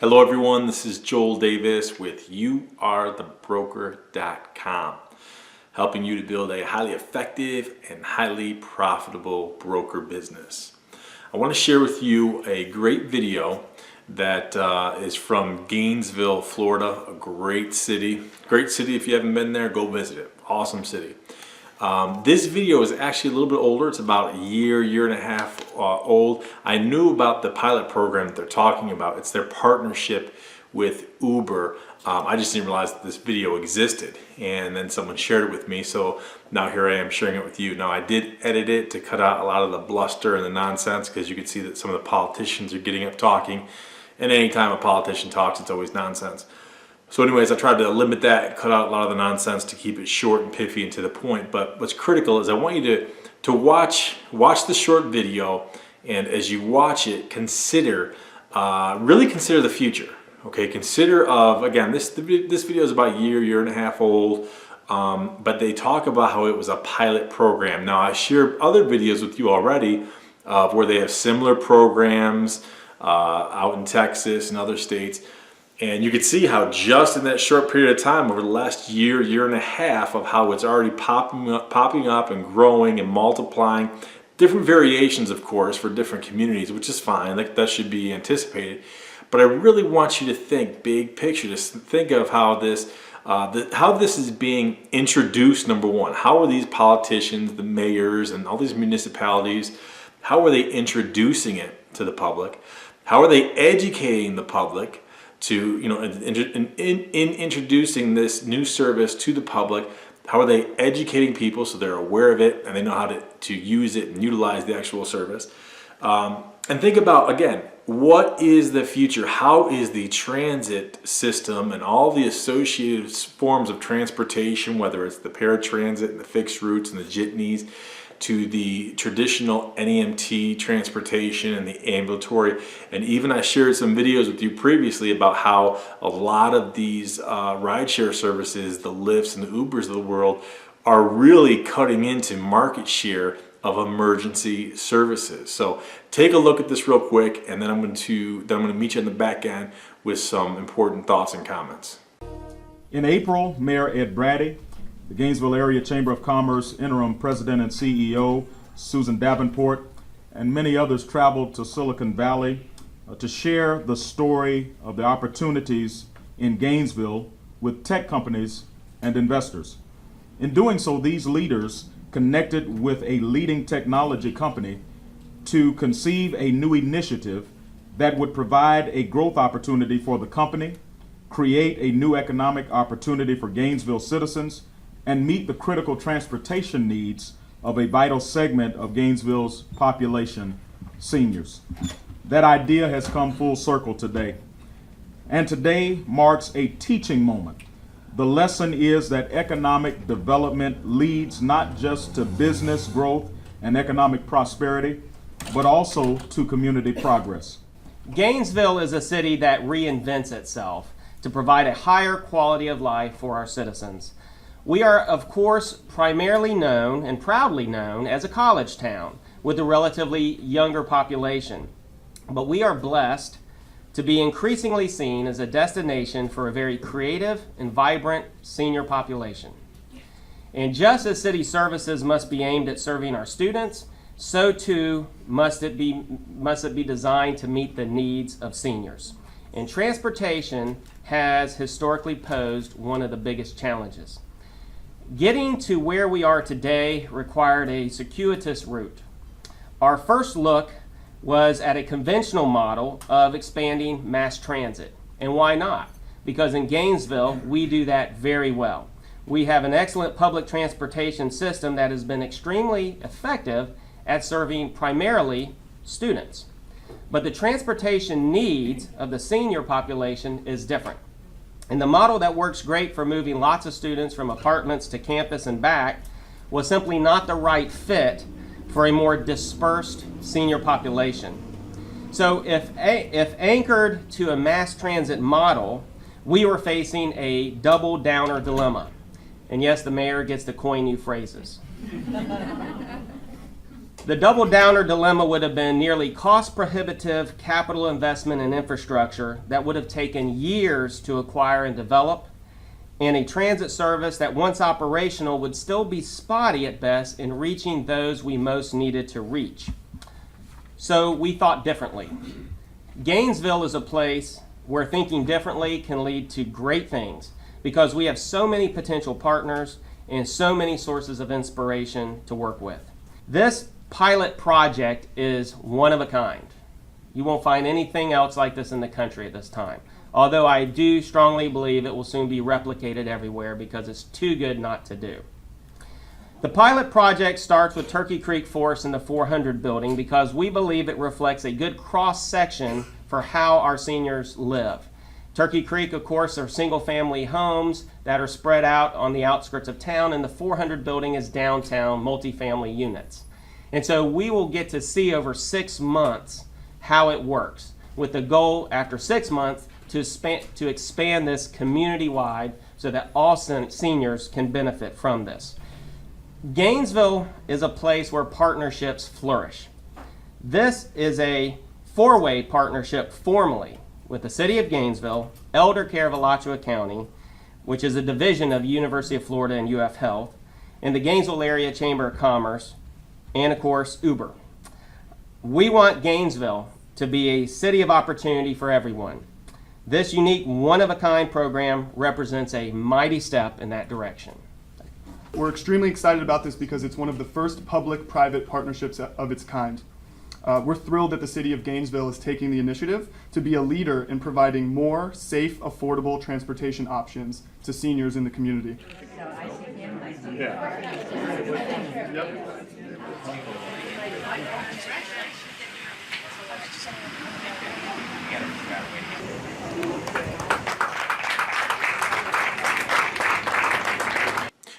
Hello everyone, this is Joel Davis with YouAreTheBroker.com, helping you to build a highly effective and highly profitable broker business. I want to share with you a great video that is from Gainesville, Florida, a great city. Great city. If you haven't been there, go visit it. Awesome city. This video is actually a little bit older. It's about a year and a half old. I knew about the pilot program that they're talking about. It's their partnership with Uber. I just didn't realize that this video existed, and then someone shared it with me, so now here I am sharing it with you. Now I did edit it to cut out a lot of the bluster and the nonsense, because you can see that some of the politicians are getting up talking, and anytime a politician talks, it's always nonsense. So anyways, I tried to limit that and cut out a lot of the nonsense to keep it short and pithy and to the point. But what's critical is I want you to watch the short video, and as you watch it, really consider the future. Okay, consider again, this video is about a year and a half old, but they talk about how it was a pilot program. Now I shared other videos with you already where they have similar programs out in Texas and other states. And you can see how just in that short period of time over the last year and a half of how it's already popping up and growing and multiplying. Different variations, of course, for different communities, which is fine. That should be anticipated. But I really want you to think big picture. Just think of how this is being introduced, number one. How are these politicians, the mayors, and all these municipalities, how are they introducing it to the public? How are they educating the public to, in introducing this new service to the public? How are they educating people so they're aware of it and they know how to use it and utilize the actual service? And think about, again, what is the future? How is the transit system and all the associated forms of transportation, whether it's the paratransit and the fixed routes and the jitneys, to the traditional NEMT transportation and the ambulatory. And even I shared some videos with you previously about how a lot of these rideshare services, the Lyfts and the Ubers of the world, are really cutting into market share of emergency services. So take a look at this real quick, and then I'm going to meet you on the back end with some important thoughts and comments. In April, Mayor Ed Brady, the Gainesville Area Chamber of Commerce interim president and CEO, Susan Davenport, and many others traveled to Silicon Valley to share the story of the opportunities in Gainesville with tech companies and investors. In doing so, these leaders connected with a leading technology company to conceive a new initiative that would provide a growth opportunity for the company, create a new economic opportunity for Gainesville citizens, and meet the critical transportation needs of a vital segment of Gainesville's population, seniors. That idea has come full circle today. And today marks a teaching moment. The lesson is that economic development leads not just to business growth and economic prosperity, but also to community progress. Gainesville is a city that reinvents itself to provide a higher quality of life for our citizens. We are, of course, primarily known and proudly known as a college town with a relatively younger population. But we are blessed to be increasingly seen as a destination for a very creative and vibrant senior population. And just as city services must be aimed at serving our students, so too must it be designed to meet the needs of seniors. And transportation has historically posed one of the biggest challenges. Getting to where we are today required a circuitous route. Our first look was at a conventional model of expanding mass transit. And why not? Because in Gainesville, we do that very well. We have an excellent public transportation system that has been extremely effective at serving primarily students. But the transportation needs of the senior population is different. And the model that works great for moving lots of students from apartments to campus and back was simply not the right fit for a more dispersed senior population. So if anchored to a mass transit model, we were facing a double downer dilemma. And yes, the mayor gets to coin new phrases. The double downer dilemma would have been nearly cost prohibitive capital investment in infrastructure that would have taken years to acquire and develop, and a transit service that once operational would still be spotty at best in reaching those we most needed to reach. So we thought differently. Gainesville is a place where thinking differently can lead to great things because we have so many potential partners and so many sources of inspiration to work with. This pilot project is one of a kind. You won't find anything else like this in the country at this time, although I do strongly believe it will soon be replicated everywhere because it's too good not to do. The pilot project starts with Turkey Creek Forest in the 400 building because we believe it reflects a good cross-section for how our seniors live. Turkey Creek, of course, are single-family homes that are spread out on the outskirts of town, and the 400 building is downtown multifamily units. And so we will get to see over 6 months how it works, with the goal after 6 months to expand this community-wide so that all seniors can benefit from this. Gainesville is a place where partnerships flourish. This is a four-way partnership formally with the City of Gainesville, Elder Care of Alachua County, which is a division of University of Florida and UF Health, and the Gainesville Area Chamber of Commerce, and of course, Uber. We want Gainesville to be a city of opportunity for everyone. This unique one-of-a-kind program represents a mighty step in that direction. We're extremely excited about this because it's one of the first public-private partnerships of its kind. We're thrilled that the City of Gainesville is taking the initiative to be a leader in providing more safe, affordable transportation options to seniors in the community.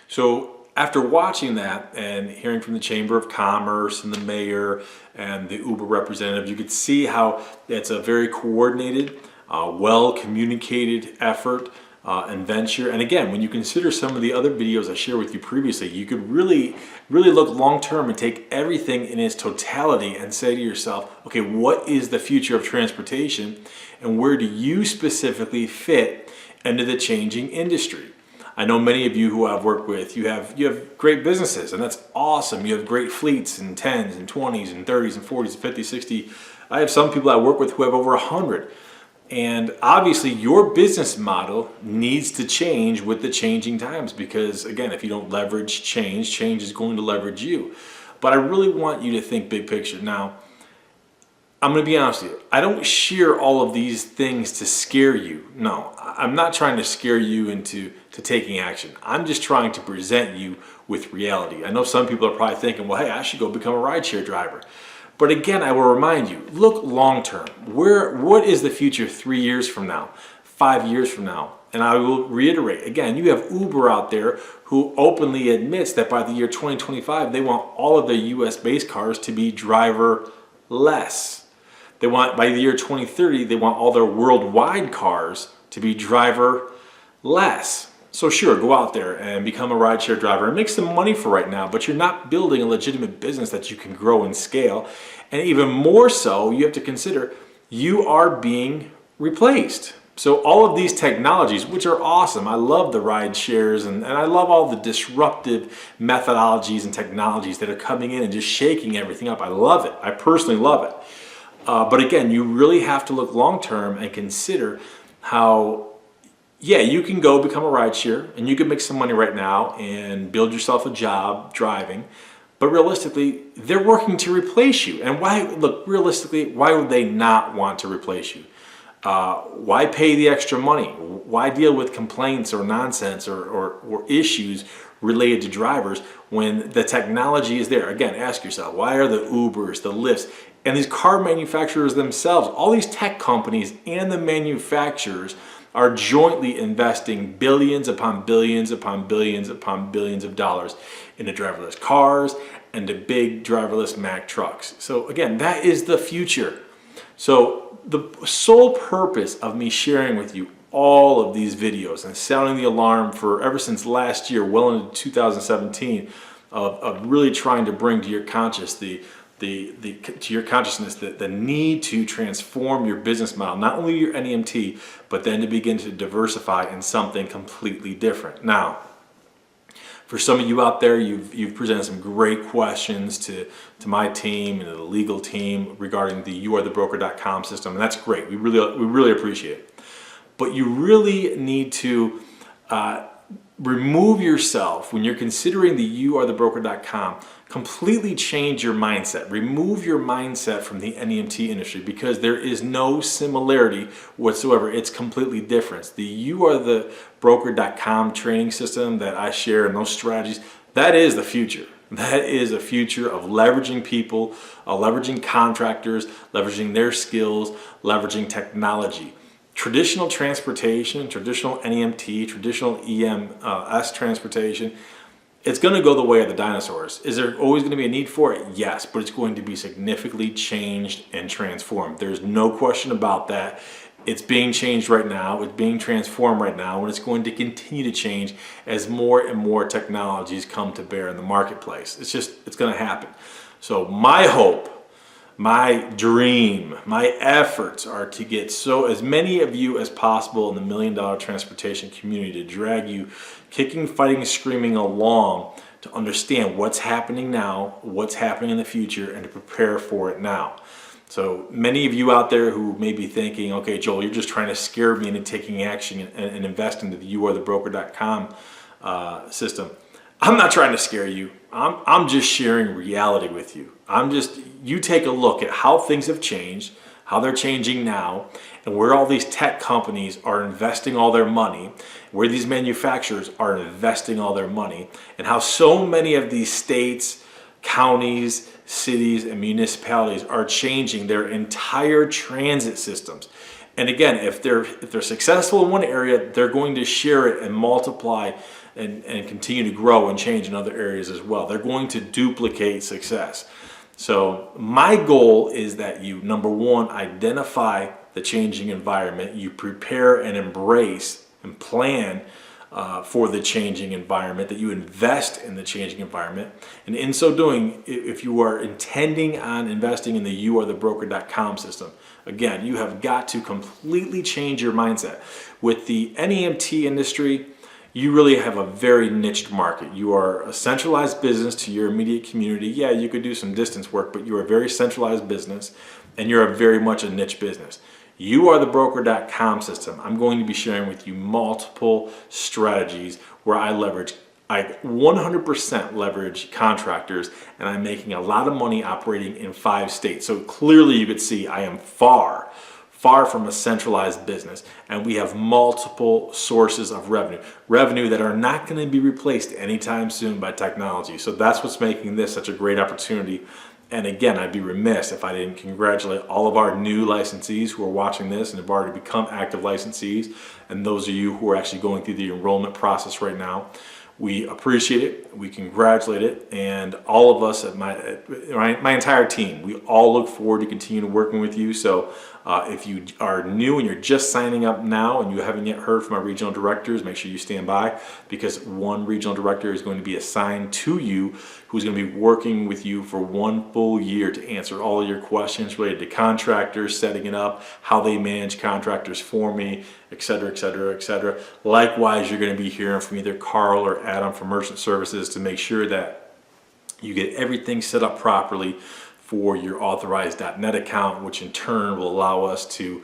So after watching that and hearing from the Chamber of Commerce and the mayor and the Uber representative, you could see how it's a very coordinated, well-communicated effort and venture. And again, when you consider some of the other videos I shared with you previously, you could really look long-term and take everything in its totality and say to yourself, okay, what is the future of transportation and where do you specifically fit into the changing industry? I know many of you who I've worked with, you have great businesses, and that's awesome. You have great fleets in 10s and 20s and 30s and 40s and 50s, 60. I have some people I work with who have over 100. And obviously your business model needs to change with the changing times because, again, if you don't leverage change, change is going to leverage you. But I really want you to think big picture. Now, I'm going to be honest with you. I don't share all of these things to scare you. No, I'm not trying to scare you into taking action. I'm just trying to present you with reality. I know some people are probably thinking, well, hey, I should go become a rideshare driver. But again, I will remind you, look long term. What is the future 3 years from now, 5 years from now? And I will reiterate, again, you have Uber out there who openly admits that by the year 2025, they want all of their US-based cars to be driverless. They want, by the year 2030, they want all their worldwide cars to be driverless. So sure, go out there and become a rideshare driver and make some money for right now, but you're not building a legitimate business that you can grow and scale. And even more so, you have to consider you are being replaced. So all of these technologies, which are awesome, I love the ride shares and I love all the disruptive methodologies and technologies that are coming in and just shaking everything up. I love it. I personally love it. But again, you really have to look long term and consider how, yeah, you can go become a rideshare and you can make some money right now and build yourself a job driving. But realistically, they're working to replace you. And why, look, realistically, why would they not want to replace you? Why pay the extra money? Why deal with complaints or nonsense or issues related to drivers when the technology is there? Again, ask yourself, why are the Ubers, the Lyfts, and these car manufacturers themselves, all these tech companies and the manufacturers are jointly investing billions upon billions upon billions upon billions of dollars into driverless cars and to big driverless Mack trucks. So again, that is the future. So the sole purpose of me sharing with you all of these videos and sounding the alarm for ever since last year, well into 2017, of really trying to bring to your to your consciousness the need to transform your business model, not only your NEMT, but then to begin to diversify in something completely different. Now, for some of you out there, you've presented some great questions to my team and to the legal team regarding the youarethebroker.com system, and that's great. We really appreciate it. But you really need to remove yourself when you're considering the youarethebroker.com. Completely change your mindset. Remove your mindset from the NEMT industry, because there is no similarity whatsoever. It's completely different. The youarethebroker.com training system that I share and those strategies, that is the future. That is a future of leveraging people, leveraging contractors, leveraging their skills, leveraging technology. Traditional transportation, traditional NEMT, traditional EMS transportation, it's going to go the way of the dinosaurs. Is there always going to be a need for it? Yes, but it's going to be significantly changed and transformed. There's no question about that. It's being changed right now. It's being transformed right now, and it's going to continue to change as more and more technologies come to bear in the marketplace. It's going to happen. So my hope, my dream, my efforts are to get as many of you as possible in the $1 Million Transportation community, to drag you kicking, fighting, screaming along, to understand what's happening now, what's happening in the future, and to prepare for it now. So many of you out there who may be thinking, okay, Joel, you're just trying to scare me into taking action and investing into the youarethebroker.com system. I'm not trying to scare you. I'm just sharing reality with you. You take a look at how things have changed, how they're changing now, and where all these tech companies are investing all their money, where these manufacturers are investing all their money, and how so many of these states, counties, cities, and municipalities are changing their entire transit systems. And again, if they're successful in one area, they're going to share it and multiply and continue to grow and change in other areas as well. They're going to duplicate success. So my goal is that you, number one, identify the changing environment, you prepare and embrace and plan for the changing environment, that you invest in the changing environment. And in so doing, if you are intending on investing in the youarethebroker.com system, again, you have got to completely change your mindset. With the NEMT industry, you really have a very niched market. You are a centralized business to your immediate community. Yeah, you could do some distance work, but you're a very centralized business, and you're very much a niche business. youarethebroker.com system, I'm going to be sharing with you multiple strategies where I 100% leverage contractors, and I'm making a lot of money operating in 5 states. So clearly you could see I am far from a centralized business, and we have multiple sources of revenue that are not going to be replaced anytime soon by technology. So that's what's making this such a great opportunity. And again, I'd be remiss if I didn't congratulate all of our new licensees who are watching this and have already become active licensees, and those of you who are actually going through the enrollment process right now. We appreciate it, we congratulate it, and all of us at my entire team, we all look forward to continuing working with you. So if you are new and you're just signing up now and you haven't yet heard from our regional directors, make sure you stand by, because one regional director is going to be assigned to you, who's going to be working with you for 1 full year to answer all of your questions related to contractors, setting it up, how they manage contractors for me, etc., etc., etc. Likewise, you're going to be hearing from either Carl or Adam from Merchant Services to make sure that you get everything set up properly for your authorized.net account, which in turn will allow us to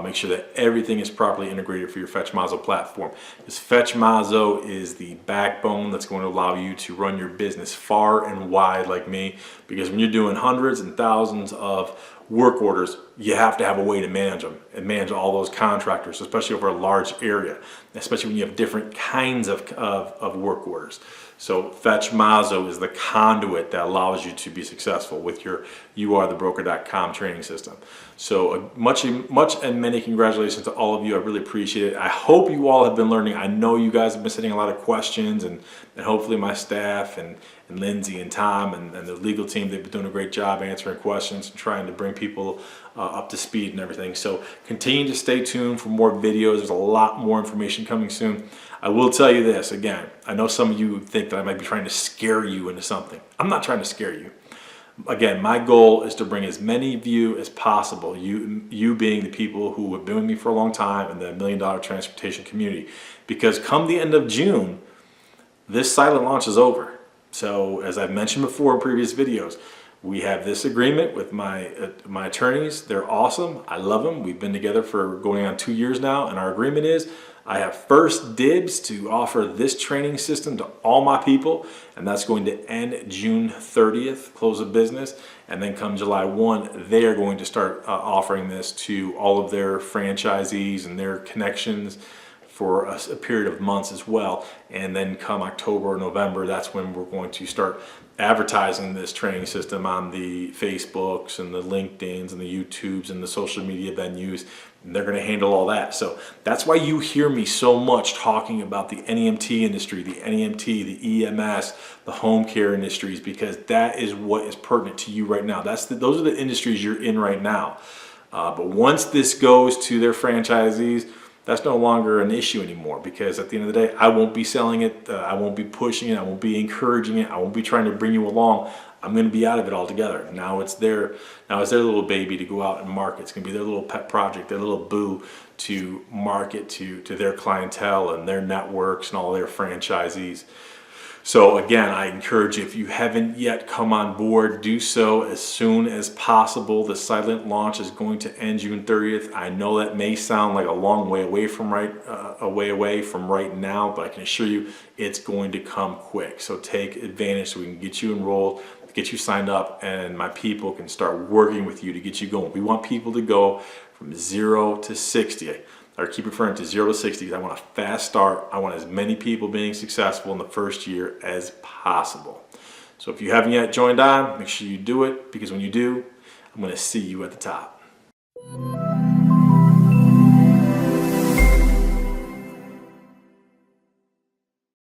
make sure that everything is properly integrated for your FetchMazo platform. This FetchMazo is the backbone that's going to allow you to run your business far and wide like me, because when you're doing hundreds and thousands of work orders, you have to have a way to manage them and manage all those contractors, especially over a large area, especially when you have different kinds of work orders. So FetchMazo is the conduit that allows you to be successful with your youarethebroker.com training system. So much and many congratulations to all of you. I really appreciate it. I hope you all have been learning. I know you guys have been sending a lot of questions, and hopefully my staff and Lindsay and Tom and the legal team, they've been doing a great job answering questions and trying to bring people up to speed and everything. So continue to stay tuned for more videos. There's a lot more information coming soon. I will tell you this again. I know some of you think that I might be trying to scare you into something. I'm not trying to scare you. Again, my goal is to bring as many of you as possible, you being the people who have been with me for a long time in the $1 Million Transportation community. Because come the end of June, this silent launch is over. So as I've mentioned before in previous videos, we have this agreement with my attorneys. They're awesome. I love them. We've been together for going on 2 years now, and our agreement is I have first dibs to offer this training system to all my people, and that's going to end June 30th, close of business, and then come July 1, they are going to start offering this to all of their franchisees and their connections for a period of months as well. And then come October or November, that's when we're going to start advertising this training system on the Facebooks and the LinkedIns and the YouTubes and the social media venues. And they're going to handle all that. So that's why you hear me so much talking about the NEMT industry, the NEMT, the EMS, the home care industries, because that is what is pertinent to you right now. Those are the industries you're in right now. But once this goes to their franchisees, that's no longer an issue anymore, because at the end of the day, I won't be selling it, I won't be pushing it, I won't be encouraging it, I won't be trying to bring you along. I'm going to be out of it altogether. Now it's their little baby to go out and market. It's going to be their little pet project, their little boo to market to their clientele and their networks and all their franchisees. So again, I encourage you, if you haven't yet come on board, do so as soon as possible. The silent launch is going to end June 30th. I know that may sound like a long way away from right now, but I can assure you it's going to come quick. So take advantage so we can get you enrolled, get you signed up, and my people can start working with you to get you going. We want people to go from 0 to 60. I keep referring to 0 to 60. I want a fast start. I want as many people being successful in the first year as possible. So if you haven't yet joined on, make sure you do it, because when you do, I'm going to see you at the top.